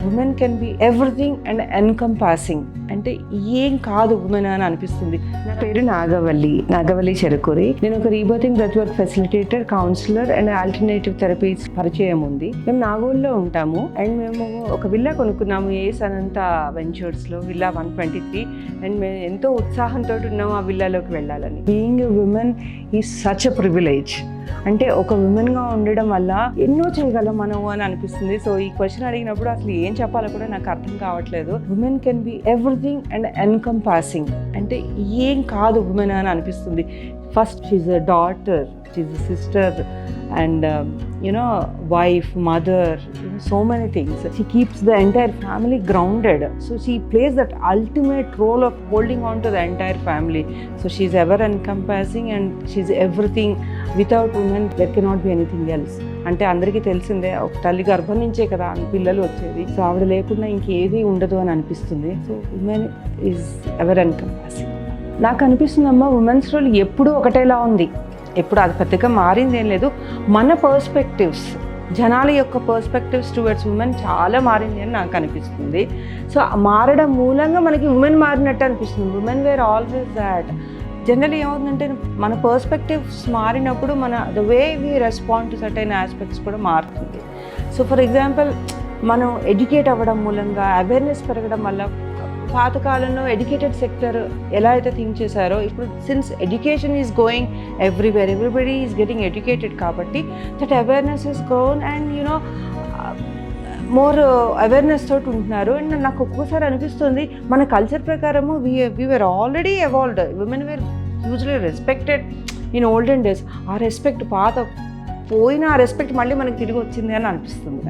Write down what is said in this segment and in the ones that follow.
Women can be everything and encompassing. అంటే ఏం కాదు ఉమెన్ అని అనిపిస్తుంది. నా పేరు నాగవల్లి చెరుకూరి. నేను ఒక rebirthing breath work facilitator, counsellor and alternative therapies పరిచయం ఉంది. మేము నాగోల్లో ఉంటాము అండ్ మేము ఒక విల్లా కొనుక్కున్నాము ఏస్ అనంత వెంచర్స్లో, విల్లా 123. అండ్ మేము ఎంతో ఉత్సాహంతో ఉన్నాము ఆ విల్లాలోకి వెళ్ళాలని. Being a woman is such a privilege. అంటే ఒక ఉమెన్గా ఉండడం వల్ల ఎన్నో చేయగలం మనం అని అనిపిస్తుంది. సో ఈ క్వశ్చన్ అడిగినప్పుడు అసలు ఏం చెప్పాలో కూడా నాకు అర్థం కావట్లేదు. Women can be everything and encompassing. అంటే ఏం కాదు ఉమెన్ అని అనిపిస్తుంది. First she's a daughter, she's a sister and wife, mother, so many things. She keeps the entire family grounded, so she plays that ultimate role of holding on to the entire family. So she's ever encompassing and she's everything. Without women there cannot be anything else. అంటే అందరికీ తెలిసిందే, ఒక తల్లి గర్భం నుంచే కదా పిల్లలు వచ్చేది. సో ఆవిడ లేకుండా ఇంకేది ఉండదు అని అనిపిస్తుంది. So women is ever encompassing. నాకు అనిపిస్తుందమ్మా, ఉమెన్స్ రోల్ ఎప్పుడూ ఒకటేలా ఉంది. ఎప్పుడు అది పెద్దగా మారింది ఏం లేదు. మన పర్స్పెక్టివ్స్, జనాల యొక్క పర్స్పెక్టివ్స్ టువర్డ్స్ ఉమెన్ చాలా మారింది అని నాకు అనిపిస్తుంది. సో మారడం మూలంగా మనకి ఉమెన్ మారినట్టు అనిపిస్తుంది. Women wear always that. Generally ఏమవుతుందంటే మన పర్స్పెక్టివ్స్ మారినప్పుడు the way we respond to certain aspects కూడా మారుతుంది. సో ఫర్ ఎగ్జాంపుల్, మనం ఎడ్యుకేట్ అవ్వడం మూలంగా అవేర్నెస్ పెరగడం వల్ల, పాతకాలంలో ఎడ్యుకేటెడ్ సెక్టర్ ఎలా అయితే థింక్ చేశారో, ఇప్పుడు since education is going everywhere, everybody is getting educated కాబట్టి that awareness is grown and more awareness తోటి ఉంటున్నారు. అండ్ నాకు ఒక్కోసారి అనిపిస్తుంది, మన కల్చర్ ప్రకారము we were already evolved. Women were hugely respected in olden days. ఆ రెస్పెక్ట్ పోయిన ఆ రెస్పెక్ట్ మళ్ళీ మనకి తిరిగి వచ్చింది అని అనిపిస్తుంది.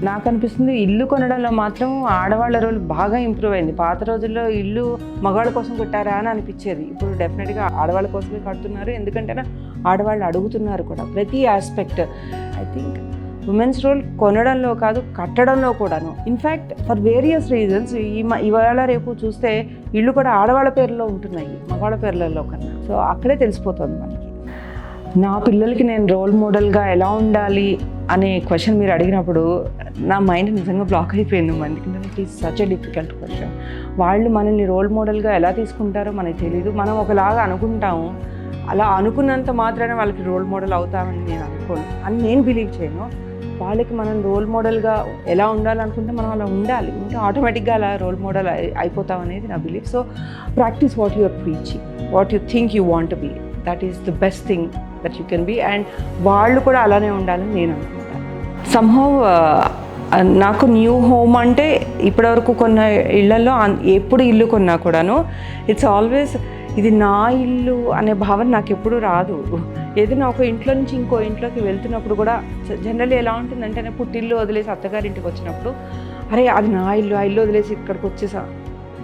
నాకు అనిపిస్తుంది, ఇల్లు కొనడంలో మాత్రం ఆడవాళ్ళ రోల్ బాగా ఇంప్రూవ్ అయింది. పాత రోజుల్లో ఇల్లు మగవాళ్ళ కోసం కట్టారా అని అనిపించేది. ఇప్పుడు డెఫినెట్గా ఆడవాళ్ళ కోసమే కడుతున్నారు. ఎందుకంటే ఆడవాళ్ళు అడుగుతున్నారు కూడా ప్రతి aspect. I think women's role కొనడంలో కాదు, కట్టడంలో కూడాను. ఇన్ఫ్యాక్ట్ ఫర్ వేరియస్ రీజన్స్ ఇవాళ రేపు చూస్తే ఇల్లు కూడా ఆడవాళ్ళ పేర్లలో ఉంటున్నాయి, మగవాళ్ళ పేర్లలో కన్నా. సో అక్కడే తెలిసిపోతుంది మనకి. నా పిల్లలకి నేను రోల్ మోడల్గా ఎలా ఉండాలి అనే క్వశ్చన్ మీరు అడిగినప్పుడు నా మైండ్ నిజంగా బ్లాక్ అయిపోయింది. ఎందుకంటే it is such a difficult question. వాళ్ళు మనల్ని రోల్ మోడల్గా ఎలా తీసుకుంటారో మనకు తెలియదు. మనం ఒకలాగా అనుకుంటాము. అలా అనుకున్నంత మాత్రాన వాళ్ళకి రోల్ మోడల్ అవుతామని నేను అనుకోను, అని నేను బిలీవ్ చేయను. వాళ్ళకి మనం రోల్ మోడల్గా ఎలా ఉండాలనుకుంటే మనం అలా ఉండాలి. ఇంకా ఆటోమేటిక్గా అలా రోల్ మోడల్ అయిపోతాం అనేది నా belief. So practice what you are preaching, what you think you want to be. That is the best thing that you can be. And వాళ్ళు కూడా అలానే ఉండాలని నేను అనుకుంటాను. సమ్హౌ నాకు న్యూ హోమ్ అంటే ఇప్పటివరకు కొన్న ఇళ్లలో ఎప్పుడు ఇల్లు కొన్నా కూడాను ఇట్స్ ఆల్వేస్ ఇది నా ఇల్లు అనే భావన నాకు ఎప్పుడూ రాదు. ఏదైనా ఒక ఇంట్లో నుంచి ఇంకో ఇంట్లోకి వెళ్తున్నప్పుడు కూడా జనరల్లీ ఎలా ఉంటుందంటే, పుట్టిల్లు వదిలేసి అత్తగారింటికి వచ్చినప్పుడు అరే అది నా ఇల్లు, ఆ ఇల్లు వదిలేసి ఇక్కడికి వచ్చేసా,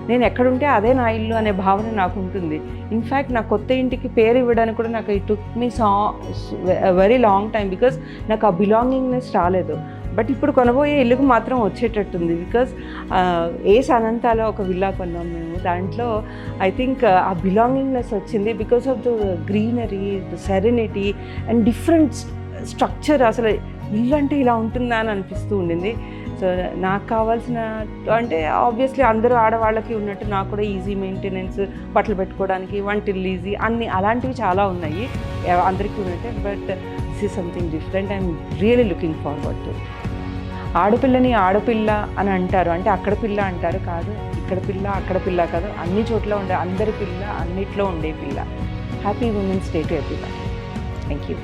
నేను ఎక్కడుంటే అదే నా ఇల్లు అనే భావన నాకు ఉంటుంది. ఇన్ఫ్యాక్ట్ నా కొత్త ఇంటికి పేరు ఇవ్వడానికి కూడా నాకు it took me very long time, because నాకు ఆ బిలాంగింగ్నెస్ రాలేదు. బట్ ఇప్పుడు కొనబోయే ఇల్లుకు మాత్రం వచ్చేటట్టుంది. బికాజ్ ఏస్ అనంతాలో ఒక విల్లా కొన్నాం మేము. దాంట్లో ఐ థింక్ ఆ బిలాంగింగ్నెస్ వచ్చింది because of the greenery, the serenity and different structure. అసలు ఇల్లు అంటే ఇలా ఉంటుందా అని అనిపిస్తూ ఉండింది. సో నాకు కావాల్సిన అంటే ఆబ్వియస్లీ అందరూ ఆడవాళ్ళకి ఉన్నట్టు నాకు కూడా ఈజీ మెయింటెనెన్స్, బట్టలు పెట్టుకోవడానికి, వంటిల్లు ఈజీ, అన్ని అలాంటివి చాలా ఉన్నాయి అందరికీ ఉన్నట్టే. But this is something different. I'm really looking forward to. ఆడపిల్లని ఆడపిల్ల అని అంటారు, అంటే అక్కడ పిల్ల అంటారు, కాదు ఇక్కడ పిల్ల అక్కడ పిల్ల కాదు, అన్ని చోట్ల ఉండే అందరి పిల్ల, అన్నిట్లో ఉండే పిల్ల. Happy women's day to everyone. Thank you.